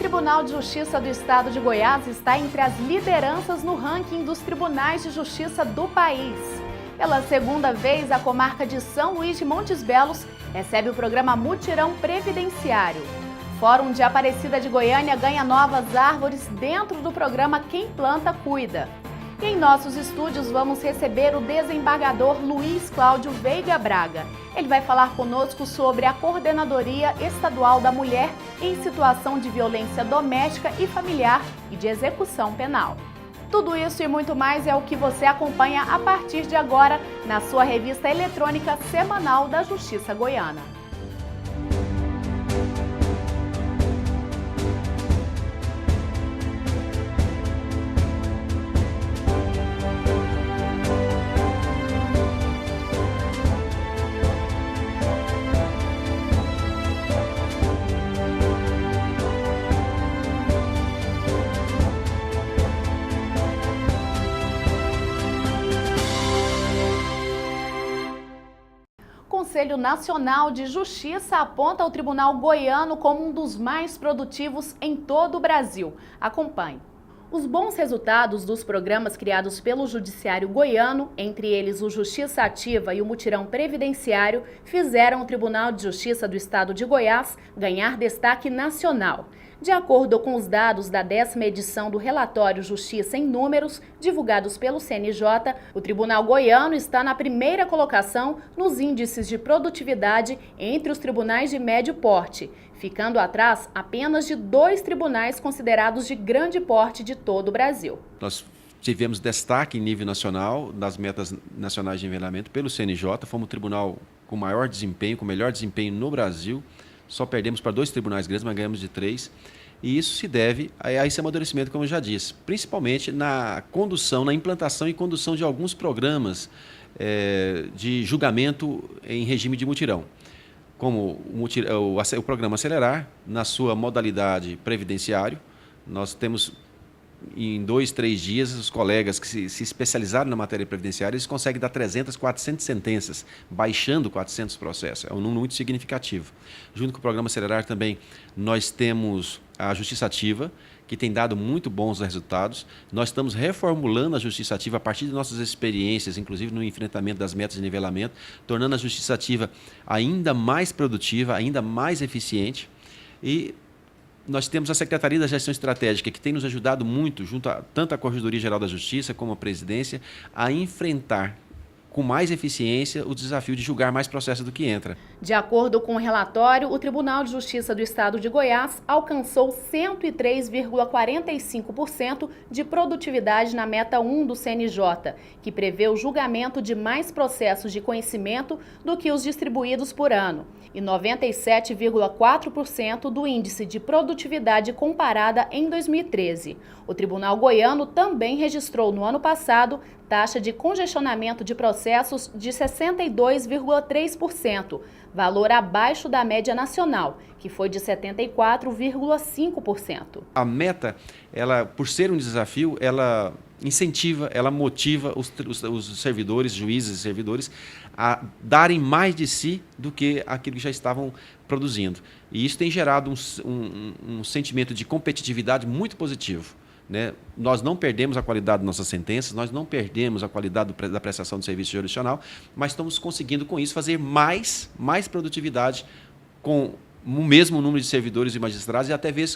Tribunal de Justiça do Estado de Goiás está entre as lideranças no ranking dos tribunais de justiça do país. Pela segunda vez, a comarca de São Luís de Montes Belos recebe o programa Mutirão Previdenciário. Fórum de Aparecida de Goiânia ganha novas árvores dentro do programa Quem Planta, Cuida. E em nossos estúdios vamos receber o desembargador Luiz Cláudio Veiga Braga. Ele vai falar conosco sobre a Coordenadoria Estadual da Mulher em Situação de Violência Doméstica e Familiar e de Execução Penal. Tudo isso e muito mais é o que você acompanha a partir de agora na sua revista eletrônica semanal da Justiça Goiana. O Conselho Nacional de Justiça aponta o Tribunal Goiano como um dos mais produtivos em todo o Brasil. Acompanhe. Os bons resultados dos programas criados pelo Judiciário Goiano, entre eles o Justiça Ativa e o Mutirão Previdenciário, fizeram o Tribunal de Justiça do Estado de Goiás ganhar destaque nacional. De acordo com os dados da 10ª edição do relatório Justiça em Números, divulgados pelo CNJ, o Tribunal Goiano está na primeira colocação nos índices de produtividade entre os tribunais de médio porte, ficando atrás apenas de 2 tribunais considerados de grande porte de todo o Brasil. Nós tivemos destaque em nível nacional das metas nacionais de nivelamento pelo CNJ, fomos o tribunal com maior desempenho, com melhor desempenho no Brasil. Só perdemos para 2 tribunais grandes, mas ganhamos de 3. E isso se deve a esse amadurecimento, como eu já disse, principalmente na condução, na implantação e condução de alguns programas de julgamento em regime de mutirão, como o programa Acelerar, na sua modalidade previdenciário. Nós temos, em 2, 3 dias, os colegas que se especializaram na matéria previdenciária, eles conseguem dar 300, 400 sentenças, baixando 400 processos. É um número muito significativo. Junto com o programa Acelerar também, nós temos a Justiça Ativa, que tem dado muito bons resultados. Nós estamos reformulando a Justiça Ativa a partir de nossas experiências, inclusive no enfrentamento das metas de nivelamento, tornando a Justiça Ativa ainda mais produtiva, ainda mais eficiente. E nós temos a Secretaria da Gestão Estratégica, que tem nos ajudado muito, junto a tanto a Corregedoria Geral da Justiça como a Presidência, a enfrentar com mais eficiência o desafio de julgar mais processos do que entra. De acordo com o relatório, o Tribunal de Justiça do Estado de Goiás alcançou 103,45% de produtividade na meta 1 do CNJ, que prevê o julgamento de mais processos de conhecimento do que os distribuídos por ano, e 97,4% do índice de produtividade comparada em 2013. O Tribunal Goiano também registrou no ano passado taxa de congestionamento de processos de 62,3%, valor abaixo da média nacional, que foi de 74,5%. A meta, ela, por ser um desafio, ela incentiva, ela motiva os servidores, juízes e servidores a darem mais de si do que aquilo que já estavam produzindo. E isso tem gerado um sentimento de competitividade muito positivo. Nós não perdemos a qualidade das nossas sentenças, nós não perdemos a qualidade da prestação de serviço jurisdicional, mas estamos conseguindo com isso fazer mais produtividade com o mesmo número de servidores e magistrados e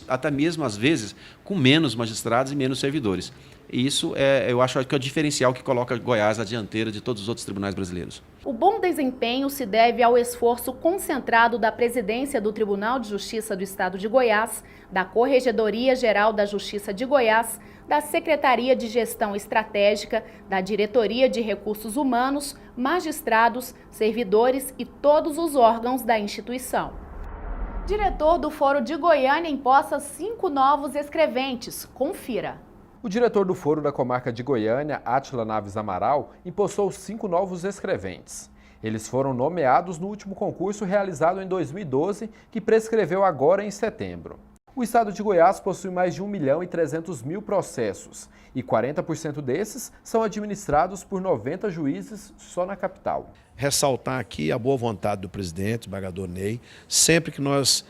até mesmo às vezes com menos magistrados e menos servidores. E isso eu acho que é o diferencial que coloca Goiás à dianteira de todos os outros tribunais brasileiros. O bom desempenho se deve ao esforço concentrado da Presidência do Tribunal de Justiça do Estado de Goiás, da Corregedoria Geral da Justiça de Goiás, da Secretaria de Gestão Estratégica, da Diretoria de Recursos Humanos, magistrados, servidores e todos os órgãos da instituição. Diretor do Foro de Goiânia empossa 5 novos escreventes. Confira. O diretor do Foro da Comarca de Goiânia, Átila Naves Amaral, empossou 5 novos escreventes. Eles foram nomeados no último concurso realizado em 2012, que prescreveu agora em setembro. O estado de Goiás possui mais de 1.300.000 processos e 40% desses são administrados por 90 juízes só na capital. Ressaltar aqui a boa vontade do presidente, desembargador Ney, sempre que nós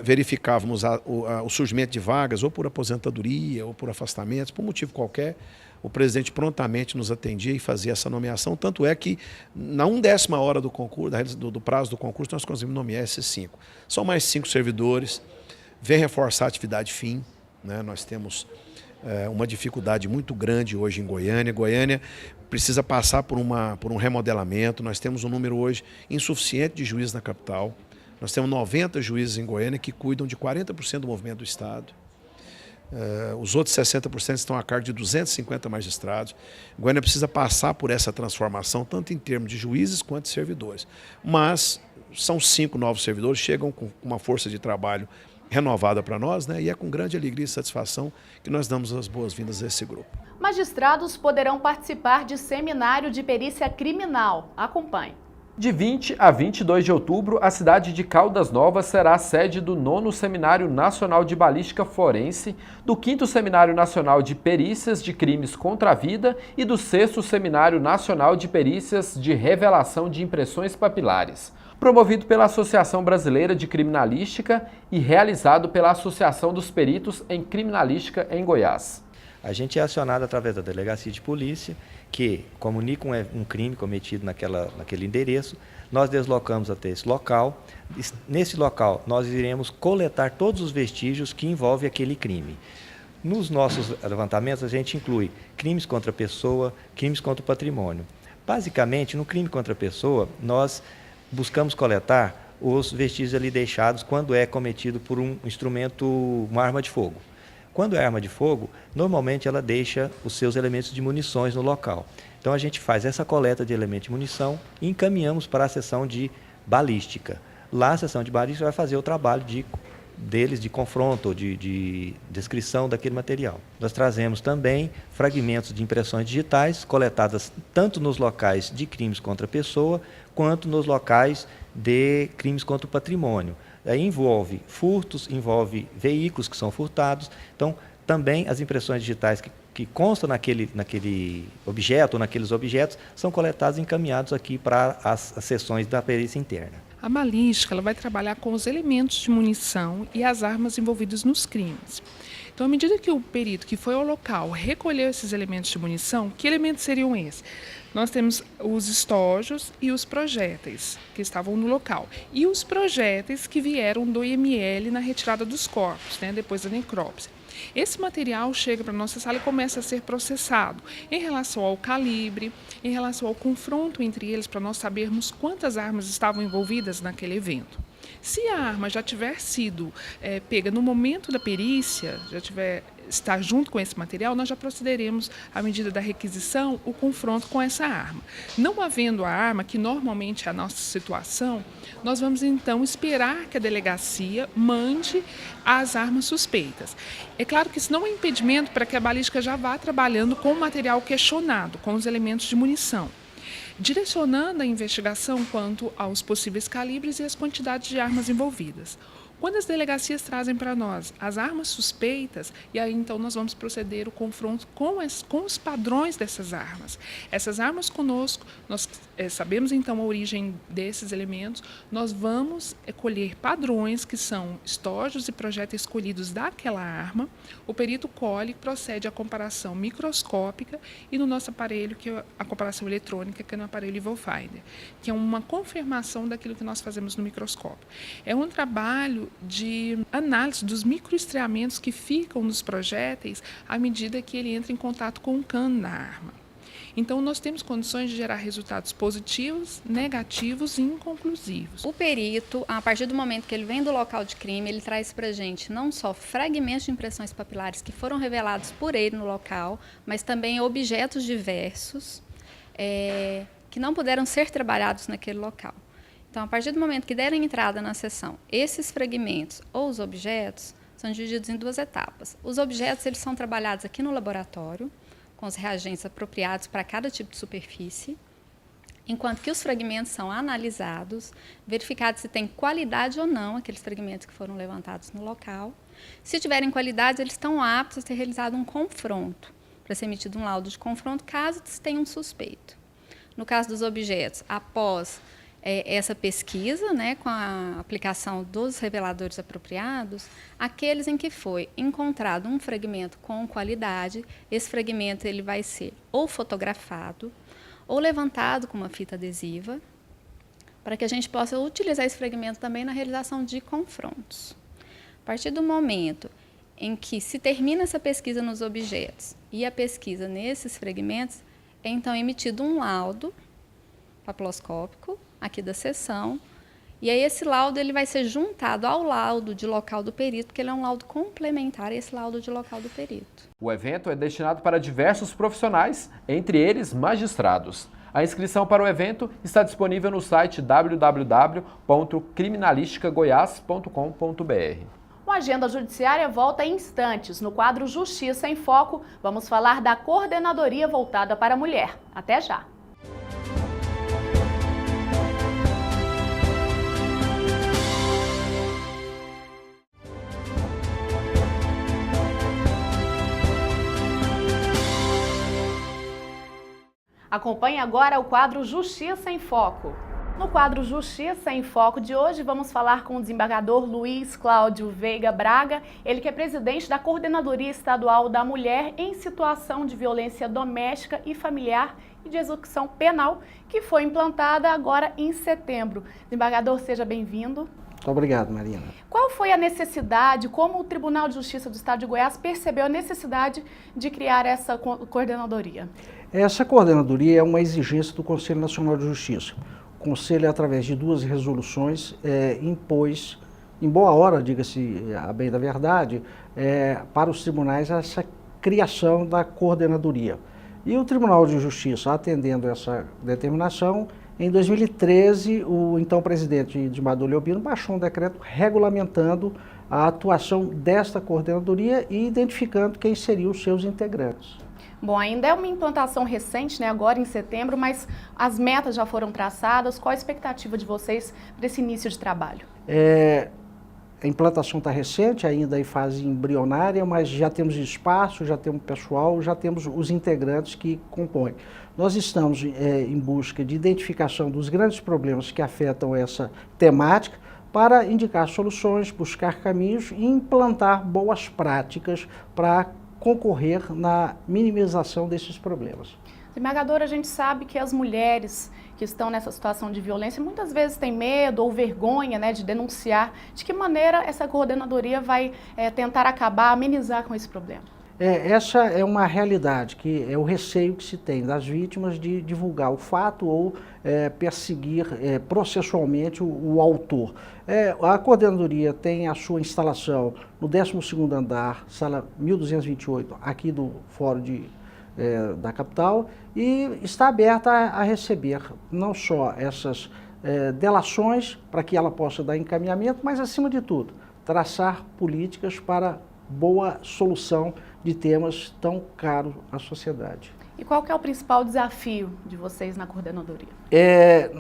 verificávamos o surgimento de vagas, ou por aposentadoria, ou por afastamentos, por motivo qualquer, o presidente prontamente nos atendia e fazia essa nomeação, tanto é que na 1/10 hora do concurso, do prazo do concurso, nós conseguimos nomear esses 5. São mais 5 servidores, vem reforçar a atividade fim, né? Nós temos uma dificuldade muito grande hoje em Goiânia. Goiânia precisa passar por um remodelamento, nós temos um número hoje insuficiente de juízes na capital, nós temos 90 juízes em Goiânia que cuidam de 40% do movimento do Estado. Os outros 60% estão a cargo de 250 magistrados. Goiânia precisa passar por essa transformação, tanto em termos de juízes quanto de servidores. Mas são 5 novos servidores, chegam com uma força de trabalho renovada para nós, né? E é com grande alegria e satisfação que nós damos as boas-vindas a esse grupo. Magistrados poderão participar de seminário de perícia criminal. Acompanhe. De 20 a 22 de outubro, a cidade de Caldas Novas será a sede do 9º Seminário Nacional de Balística Forense, do 5º Seminário Nacional de Perícias de Crimes contra a Vida e do 6º Seminário Nacional de Perícias de Revelação de Impressões Papilares, promovido pela Associação Brasileira de Criminalística e realizado pela Associação dos Peritos em Criminalística em Goiás. A gente é acionado através da Delegacia de Polícia, que comunica um crime cometido naquele endereço. Nós deslocamos até esse local. Nesse local, nós iremos coletar todos os vestígios que envolvem aquele crime. Nos nossos levantamentos, a gente inclui crimes contra a pessoa, crimes contra o patrimônio. Basicamente, no crime contra a pessoa, nós buscamos coletar os vestígios ali deixados quando é cometido por um instrumento, uma arma de fogo. Quando é arma de fogo, normalmente ela deixa os seus elementos de munições no local. Então a gente faz essa coleta de elementos de munição e encaminhamos para a seção de balística. Lá a seção de balística vai fazer o trabalho deles de confronto, de descrição daquele material. Nós trazemos também fragmentos de impressões digitais coletadas tanto nos locais de crimes contra a pessoa, quanto nos locais de crimes contra o patrimônio. Aí envolve furtos, envolve veículos que são furtados. Então, também as impressões digitais que constam naquele objeto ou naqueles objetos são coletados e encaminhados aqui para as seções da perícia interna. A balística ela vai trabalhar com os elementos de munição e as armas envolvidas nos crimes. Então, à medida que o perito que foi ao local recolheu esses elementos de munição, que elementos seriam esses? Nós temos os estojos e os projéteis que estavam no local. E os projéteis que vieram do IML na retirada dos corpos, né, depois da necrópsia. Esse material chega para a nossa sala e começa a ser processado em relação ao calibre, em relação ao confronto entre eles, para nós sabermos quantas armas estavam envolvidas naquele evento. Se a arma já tiver sido pega no momento da perícia, estar junto com esse material, nós já procederemos, à medida da requisição, o confronto com essa arma. Não havendo a arma, que normalmente é a nossa situação, nós vamos então esperar que a delegacia mande as armas suspeitas. É claro que isso não é impedimento para que a balística já vá trabalhando com o material questionado, com os elementos de munição, direcionando a investigação quanto aos possíveis calibres e as quantidades de armas envolvidas. Quando as delegacias trazem para nós as armas suspeitas, e aí então nós vamos proceder o confronto com os padrões dessas armas. Essas armas conosco, nós sabemos então a origem desses elementos, nós vamos colher padrões que são estojos e projéteis escolhidos daquela arma, o perito colhe e procede à comparação microscópica e no nosso aparelho, que é a comparação eletrônica, que é no aparelho Evil Finder, que é uma confirmação daquilo que nós fazemos no microscópio. É um trabalho de análise dos microestreamentos que ficam nos projéteis à medida que ele entra em contato com o cano da arma. Então, nós temos condições de gerar resultados positivos, negativos e inconclusivos. O perito, a partir do momento que ele vem do local de crime, ele traz para a gente não só fragmentos de impressões papilares que foram revelados por ele no local, mas também objetos diversos que não puderam ser trabalhados naquele local. Então, a partir do momento que derem entrada na sessão, esses fragmentos ou os objetos são divididos em 2 etapas. Os objetos eles são trabalhados aqui no laboratório, com os reagentes apropriados para cada tipo de superfície, enquanto que os fragmentos são analisados, verificados se tem qualidade ou não aqueles fragmentos que foram levantados no local. Se tiverem qualidade, eles estão aptos a ser realizado um confronto, para ser emitido um laudo de confronto, caso se tenha um suspeito. No caso dos objetos, após essa pesquisa, né, com a aplicação dos reveladores apropriados, aqueles em que foi encontrado um fragmento com qualidade. Esse fragmento ele vai ser ou fotografado ou levantado com uma fita adesiva, para que a gente possa utilizar esse fragmento também na realização de confrontos. A partir do momento em que se termina essa pesquisa nos objetos e a pesquisa nesses fragmentos, é então emitido um laudo papiloscópico aqui da seção, e aí esse laudo ele vai ser juntado ao laudo de local do perito, porque ele é um laudo complementar a esse laudo de local do perito. O evento é destinado para diversos profissionais, entre eles magistrados. A inscrição para o evento está disponível no site www.criminalisticagoias.com.br. O Agenda Judiciária volta em instantes. No quadro Justiça em Foco, vamos falar da Coordenadoria Voltada para a Mulher. Até já! Acompanhe agora o quadro Justiça em Foco. No quadro Justiça em Foco de hoje, vamos falar com o desembargador Luiz Cláudio Veiga Braga, ele que é presidente da Coordenadoria Estadual da Mulher em Situação de Violência Doméstica e Familiar e de Execução Penal, que foi implantada agora em setembro. Desembargador, seja bem-vindo. Muito obrigado, Mariana. Qual foi a necessidade, como o Tribunal de Justiça do Estado de Goiás percebeu a necessidade de criar essa coordenadoria? Essa coordenadoria é uma exigência do Conselho Nacional de Justiça. O Conselho, através de 2 resoluções, impôs, em boa hora, diga-se a bem da verdade, para os tribunais essa criação da coordenadoria. E o Tribunal de Justiça, atendendo essa determinação, em 2013, o então presidente desembargador Leobino baixou um decreto regulamentando a atuação desta coordenadoria e identificando quem seriam os seus integrantes. Bom, ainda é uma implantação recente, né, agora em setembro, mas as metas já foram traçadas. Qual a expectativa de vocês para esse início de trabalho? A implantação está recente, ainda em fase embrionária, mas já temos espaço, já temos pessoal, já temos os integrantes que compõem. Nós estamos em busca de identificação dos grandes problemas que afetam essa temática para indicar soluções, buscar caminhos e implantar boas práticas para concorrer na minimização desses problemas. Desembargador, a gente sabe que as mulheres que estão nessa situação de violência muitas vezes têm medo ou vergonha, né, de denunciar. De que maneira essa coordenadoria vai tentar acabar, amenizar com esse problema? Essa é uma realidade, que é o receio que se tem das vítimas de divulgar o fato ou perseguir processualmente o autor. A coordenadoria tem a sua instalação no 12º andar, sala 1228, aqui do Fórum da capital, e está aberta a receber não só essas delações para que ela possa dar encaminhamento, mas acima de tudo, traçar políticas para boa solução de temas tão caros à sociedade. E qual que é o principal desafio de vocês na coordenadoria?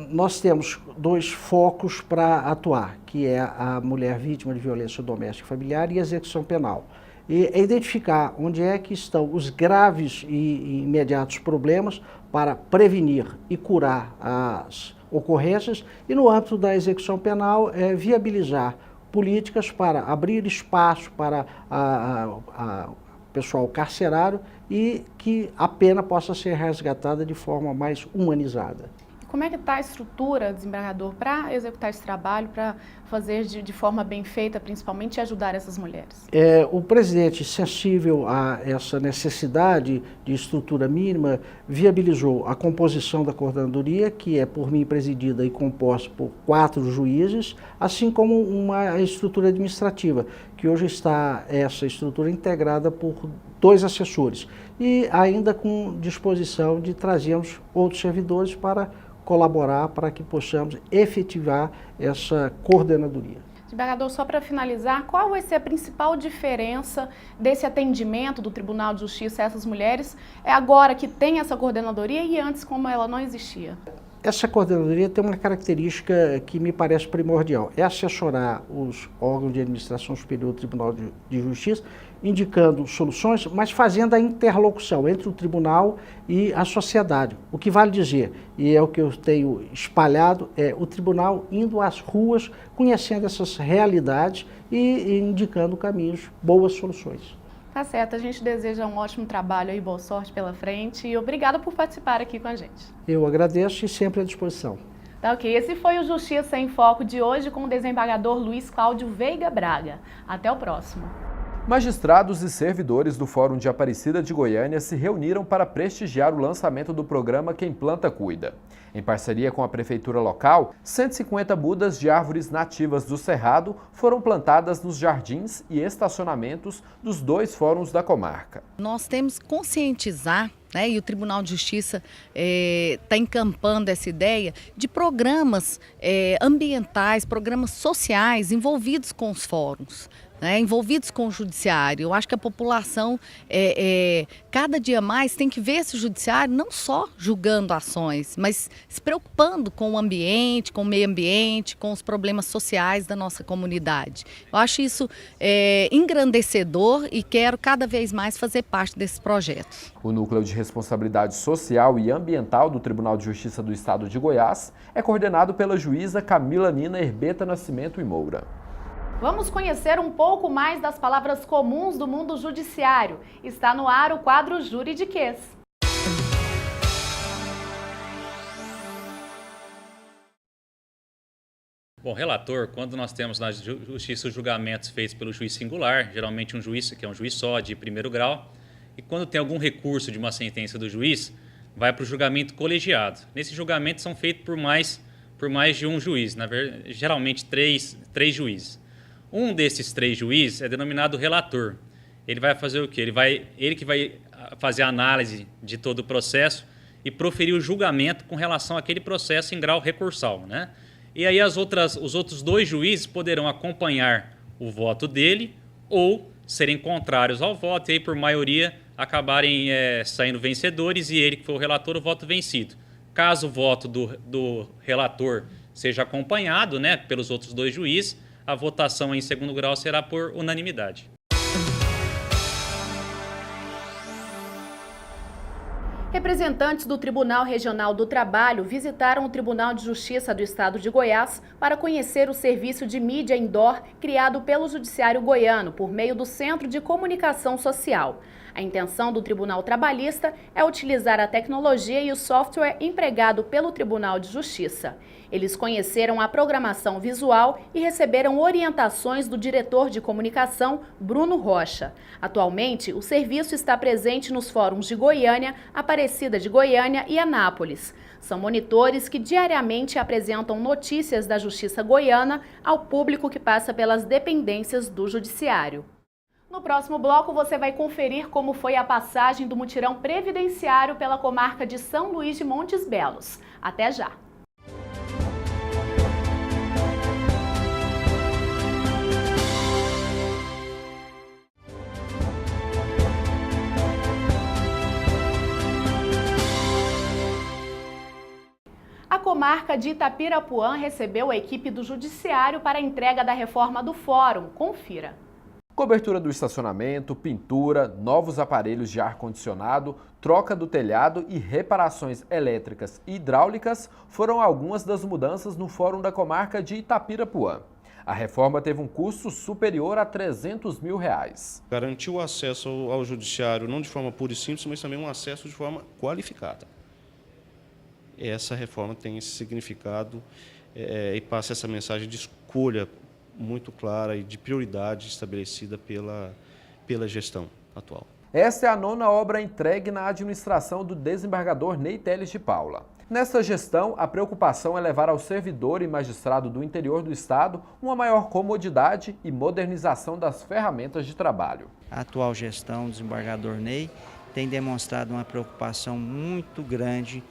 Nós temos 2 focos para atuar, que é a mulher vítima de violência doméstica e familiar e a execução penal. E identificar onde é que estão os graves e imediatos problemas para prevenir e curar as ocorrências e, no âmbito da execução penal, viabilizar políticas para abrir espaço para o pessoal carcerário e que a pena possa ser resgatada de forma mais humanizada. Como é que está a estrutura, desembargador, para executar esse trabalho, para fazer de forma bem feita, principalmente, e ajudar essas mulheres? O presidente, sensível a essa necessidade de estrutura mínima, viabilizou a composição da coordenadoria, que é por mim presidida e composta por 4 juízes, assim como uma estrutura administrativa, que hoje está essa estrutura integrada por 2 assessores. E ainda com disposição de trazermos outros servidores para colaborar para que possamos efetivar essa coordenadoria. Desembargador, só para finalizar, qual vai ser a principal diferença desse atendimento do Tribunal de Justiça a essas mulheres agora que tem essa coordenadoria e antes como ela não existia? Essa coordenadoria tem uma característica que me parece primordial, é assessorar os órgãos de administração superior do Tribunal de Justiça, indicando soluções, mas fazendo a interlocução entre o tribunal e a sociedade. O que vale dizer, e é o que eu tenho espalhado, é o tribunal indo às ruas, conhecendo essas realidades e indicando caminhos, boas soluções. Tá certo, a gente deseja um ótimo trabalho e boa sorte pela frente e obrigada por participar aqui com a gente. Eu agradeço e sempre à disposição. Tá ok, esse foi o Justiça em Foco de hoje com o desembargador Luiz Cláudio Veiga Braga. Até o próximo. Magistrados e servidores do Fórum de Aparecida de Goiânia se reuniram para prestigiar o lançamento do programa Quem Planta Cuida. Em parceria com a prefeitura local, 150 mudas de árvores nativas do Cerrado foram plantadas nos jardins e estacionamentos dos 2 fóruns da comarca. Nós temos que conscientizar, e o Tribunal de Justiça está encampando essa ideia de programas ambientais, programas sociais envolvidos com os fóruns. Envolvidos com o judiciário. Eu acho que a população, cada dia mais, tem que ver esse judiciário não só julgando ações, mas se preocupando com o ambiente, com o meio ambiente, com os problemas sociais da nossa comunidade. Eu acho isso engrandecedor e quero cada vez mais fazer parte desses projetos. O Núcleo de Responsabilidade Social e Ambiental do Tribunal de Justiça do Estado de Goiás é coordenado pela juíza Camila Nina Herbeta Nascimento e Moura. Vamos conhecer um pouco mais das palavras comuns do mundo judiciário. Está no ar o quadro Juridiquês. Bom, relator, quando nós temos na justiça os julgamentos feitos pelo juiz singular, geralmente um juiz que é um juiz só, de primeiro grau, e quando tem algum recurso de uma sentença do juiz, vai para o julgamento colegiado. Nesses julgamentos são feitos por mais de um juiz, na verdade, geralmente três juízes. Um desses 3 juízes é denominado relator. Ele vai fazer o quê? Ele que vai fazer a análise de todo o processo e proferir o julgamento com relação àquele processo em grau recursal, né? E aí os outros 2 juízes poderão acompanhar o voto dele ou serem contrários ao voto e aí, por maioria, acabarem saindo vencedores e ele, que foi o relator, o voto vencido. Caso o voto do relator seja acompanhado, né, pelos outros 2 juízes, a votação em segundo grau será por unanimidade. Representantes do Tribunal Regional do Trabalho visitaram o Tribunal de Justiça do Estado de Goiás para conhecer o serviço de mídia indoor criado pelo Judiciário Goiano por meio do Centro de Comunicação Social. A intenção do Tribunal Trabalhista é utilizar a tecnologia e o software empregado pelo Tribunal de Justiça. Eles conheceram a programação visual e receberam orientações do diretor de comunicação, Bruno Rocha. Atualmente, o serviço está presente nos fóruns de Goiânia, Aparecida de Goiânia e Anápolis. São monitores que diariamente apresentam notícias da Justiça Goiana ao público que passa pelas dependências do Judiciário. No próximo bloco, você vai conferir como foi a passagem do mutirão previdenciário pela comarca de São Luís de Montes Belos. Até já! A comarca de Itapirapuã recebeu a equipe do Judiciário para a entrega da reforma do Fórum. Confira. Cobertura do estacionamento, pintura, novos aparelhos de ar-condicionado, troca do telhado e reparações elétricas e hidráulicas foram algumas das mudanças no Fórum da comarca de Itapirapuã. A reforma teve um custo superior a R$300 mil. Garantiu o acesso ao judiciário não de forma pura e simples, mas também um acesso de forma qualificada. Essa reforma tem esse significado e passa essa mensagem de escolha muito clara e de prioridade estabelecida pela gestão atual. Esta é a 9ª obra entregue na administração do desembargador Ney Teles de Paula. Nesta gestão, a preocupação é levar ao servidor e magistrado do interior do Estado uma maior comodidade e modernização das ferramentas de trabalho. A atual gestão do desembargador Ney tem demonstrado uma preocupação muito grande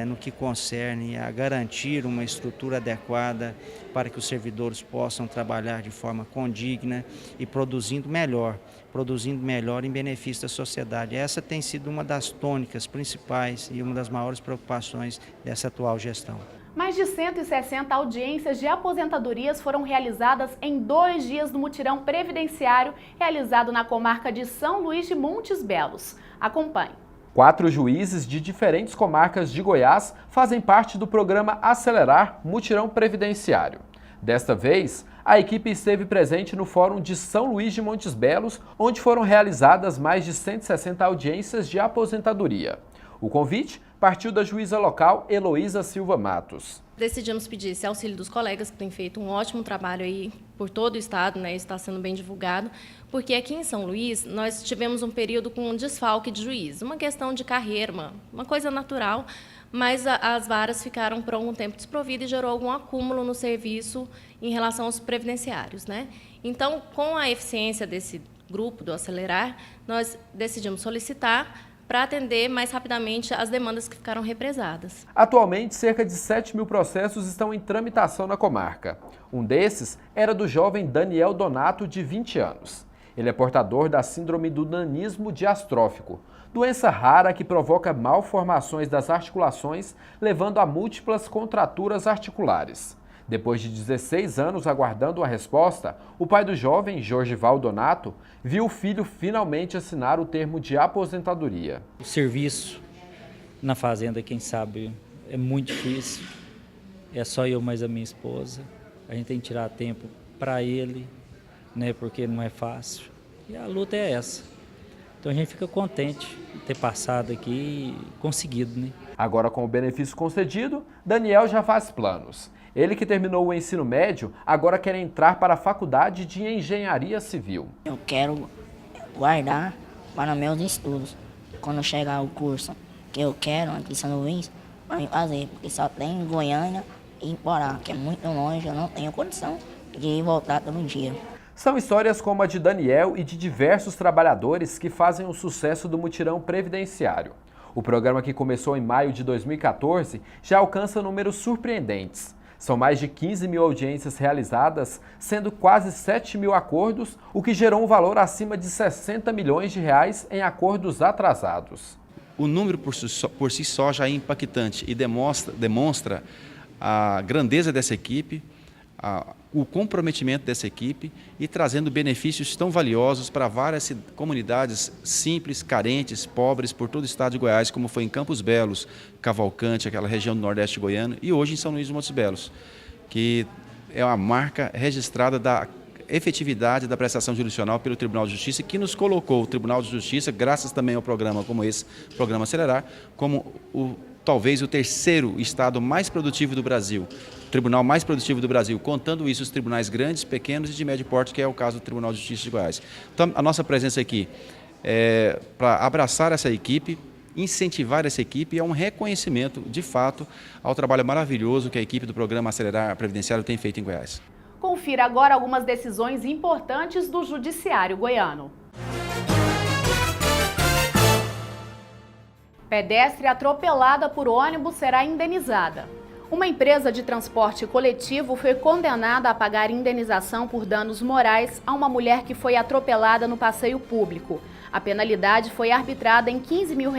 no que concerne a garantir uma estrutura adequada para que os servidores possam trabalhar de forma condigna e produzindo melhor em benefício da sociedade. Essa tem sido uma das tônicas principais e uma das maiores preocupações dessa atual gestão. Mais de 160 audiências de aposentadorias foram realizadas em 2 dias do mutirão previdenciário realizado na comarca de São Luís de Montes Belos. Acompanhe. 4 juízes de diferentes comarcas de Goiás fazem parte do programa Acelerar Mutirão Previdenciário. Desta vez, a equipe esteve presente no Fórum de São Luís de Montes Belos, onde foram realizadas mais de 160 audiências de aposentadoria. O convite partiu da juíza local Heloísa Silva Matos. Decidimos pedir esse auxílio dos colegas, que têm feito um ótimo trabalho aí por todo o estado, né? Isso está sendo bem divulgado, porque aqui em São Luís nós tivemos um período com um desfalque de juiz, uma questão de carreira, uma coisa natural, mas as varas ficaram por algum tempo desprovidas e gerou algum acúmulo no serviço em relação aos previdenciários, né? Então, com a eficiência desse grupo do Acelerar, nós decidimos solicitar para atender mais rapidamente as demandas que ficaram represadas. Atualmente, cerca de 7 mil processos estão em tramitação na comarca. Um desses era do jovem Daniel Donato, de 20 anos. Ele é portador da síndrome do nanismo diastrófico, doença rara que provoca malformações das articulações, levando a múltiplas contraturas articulares. Depois de 16 anos aguardando a resposta, o pai do jovem, Jorgival Donato, viu o filho finalmente assinar o termo de aposentadoria. O serviço na fazenda, quem sabe, é muito difícil. É só eu mais a minha esposa. A gente tem que tirar tempo para ele, né, porque não é fácil. E a luta é essa. Então a gente fica contente de ter passado aqui e conseguido, né? Agora, com o benefício concedido, Daniel já faz planos. Ele, que terminou o ensino médio, agora quer entrar para a faculdade de engenharia civil. Eu quero guardar para meus estudos. Quando chegar o curso que eu quero aqui em São Luís, para mim fazer, porque só tem em Goiânia e em Porá, que é muito longe, eu não tenho condição de voltar todo dia. São histórias como a de Daniel e de diversos trabalhadores que fazem o sucesso do mutirão previdenciário. O programa, que começou em maio de 2014, já alcança números surpreendentes. São mais de 15 mil audiências realizadas, sendo quase 7 mil acordos, o que gerou um valor acima de 60 milhões de reais em acordos atrasados. O número por si só já é impactante e demonstra a grandeza dessa equipe, o comprometimento dessa equipe e trazendo benefícios tão valiosos para várias comunidades simples, carentes, pobres por todo o estado de Goiás, como foi em Campos Belos, Cavalcante, aquela região do Nordeste goiano, e hoje em São Luís de Montes Belos, que é uma marca registrada da efetividade da prestação jurisdicional pelo Tribunal de Justiça, que nos colocou o Tribunal de Justiça, graças também ao programa como esse, Programa Acelerar, como talvez o 3º estado mais produtivo do Brasil, o tribunal mais produtivo do Brasil, contando isso os tribunais grandes, pequenos e de médio porte, que é o caso do Tribunal de Justiça de Goiás. Então, a nossa presença aqui é para abraçar essa equipe, incentivar essa equipe, é um reconhecimento, de fato, ao trabalho maravilhoso que a equipe do Programa Acelerar Previdenciário tem feito em Goiás. Confira agora algumas decisões importantes do Judiciário goiano. Pedestre atropelada por ônibus será indenizada. Uma empresa de transporte coletivo foi condenada a pagar indenização por danos morais a uma mulher que foi atropelada no passeio público. A penalidade foi arbitrada em R$15 mil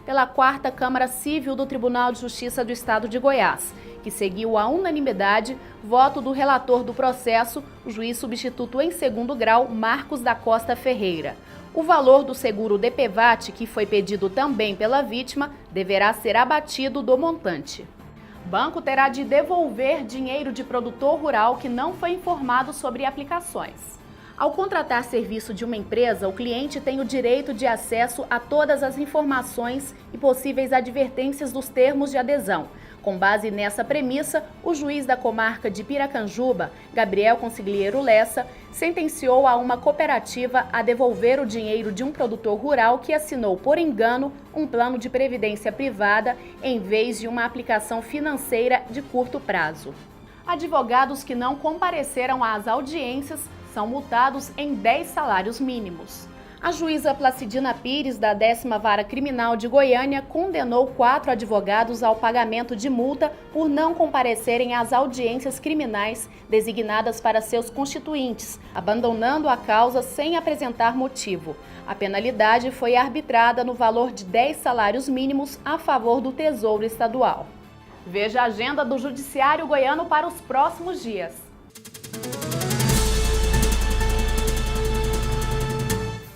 pela 4ª Câmara Civil do Tribunal de Justiça do Estado de Goiás, que seguiu à unanimidade voto do relator do processo, o juiz substituto em 2º grau, Marcos da Costa Ferreira. O valor do seguro DPVAT, que foi pedido também pela vítima, deverá ser abatido do montante. Banco terá de devolver dinheiro de produtor rural que não foi informado sobre aplicações. Ao contratar serviço de uma empresa, o cliente tem o direito de acesso a todas as informações e possíveis advertências dos termos de adesão. Com base nessa premissa, o juiz da comarca de Piracanjuba, Gabriel Consigliero Lessa, sentenciou a uma cooperativa a devolver o dinheiro de um produtor rural que assinou por engano um plano de previdência privada em vez de uma aplicação financeira de curto prazo. Advogados que não compareceram às audiências são multados em 10 salários mínimos. A juíza Placidina Pires, da 10ª Vara Criminal de Goiânia, condenou 4 advogados ao pagamento de multa por não comparecerem às audiências criminais designadas para seus constituintes, abandonando a causa sem apresentar motivo. A penalidade foi arbitrada no valor de 10 salários mínimos a favor do Tesouro Estadual. Veja a agenda do Judiciário Goiano para os próximos dias.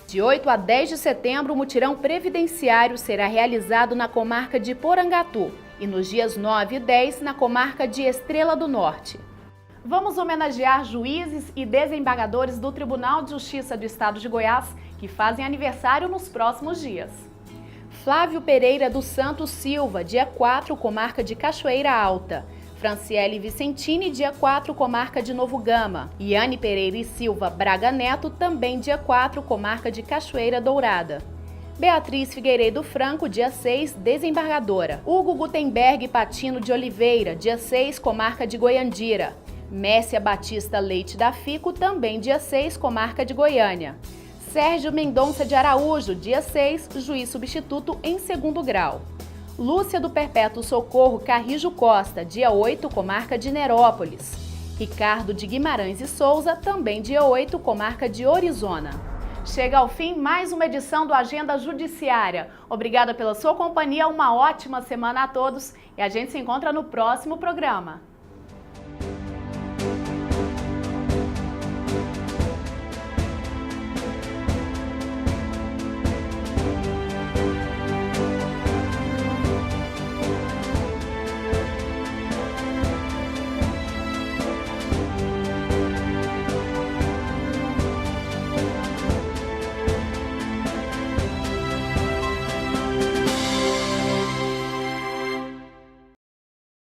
De 8 a 10 de setembro, o mutirão previdenciário será realizado na comarca de Porangatu e nos dias 9 e 10 na comarca de Estrela do Norte. Vamos homenagear juízes e desembargadores do Tribunal de Justiça do Estado de Goiás que fazem aniversário nos próximos dias. Flávio Pereira dos Santos Silva, dia 4, comarca de Cachoeira Alta. Franciele Vicentini, dia 4, comarca de Novo Gama. Iane Pereira e Silva Braga Neto, também dia 4, comarca de Cachoeira Dourada. Beatriz Figueiredo Franco, dia 6, desembargadora. Hugo Gutenberg Patino de Oliveira, dia 6, comarca de Goiandira. Messia Batista Leite da Fico, também dia 6, comarca de Goiânia. Sérgio Mendonça de Araújo, dia 6, juiz substituto em 2º grau. Lúcia do Perpétuo Socorro Carrijo Costa, dia 8, comarca de Nerópolis. Ricardo de Guimarães e Souza, também dia 8, comarca de Orizona. Chega ao fim mais uma edição do Agenda Judiciária. Obrigada pela sua companhia, uma ótima semana a todos e a gente se encontra no próximo programa.